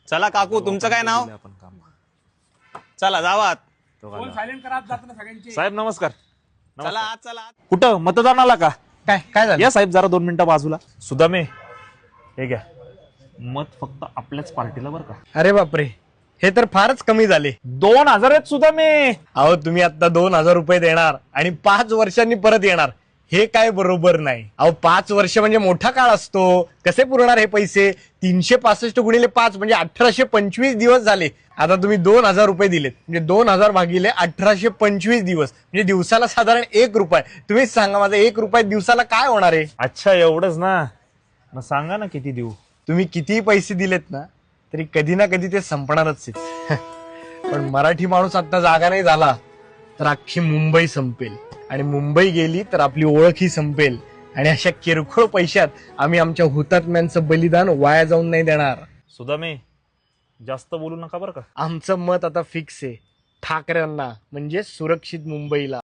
चला काकू, तुमचं काय नाव? चला जावा. साहेब नमस्कार. चला आत, चला आत. कुठं मतदानाला का? काय काय झालं? या साहेब जरा 2 मिनिटं बाजूला. सुदामे हे घ्या, मत फक्त आपल्याच पार्टीला बरं का. अरे बापरे, हे तर फारच कमी झाले. 2000 आहेत सुदामे. अहो तुम्ही आता 2000 रुपये देणार आणि 5 वर्षांनी परत येणार, हे काय बरोबर नाही. अहो 5 वर्ष म्हणजे मोठा काळ असतो. कसे पुरणार हे पैसे? 365 गुणिले 5 म्हणजे 1825 दिवस झाले. आता तुम्ही 2000 रुपये दिलेत म्हणजे 2000 भागिले 1825 दिवस म्हणजे दिवसाला साधारण 1 रुपये. तुम्हीच सांगा, माझा 1 रुपये दिवसाला काय होणार आहे? अच्छा एवढंच ना, मग सांगा ना किती देऊ. तुम्ही कितीही पैसे दिलेत ना तरी कधी ना कधी ते संपणारच आहेत. पण मराठी माणूस आता जागा नाही झाला तर अख्खी मुंबई संपेल, आणि मुंबई गेली तर आपली ओळखही संपेल. आणि अशा किरकोळ पैशात आम्ही आमच्या हुतात्म्यांचं बलिदान वाया जाऊन नाही देणार. सुदामे जास्त बोलू नका बरं का. आमचं मत आता फिक्स आहे, ठाकरेंना म्हणजे सुरक्षित मुंबईला.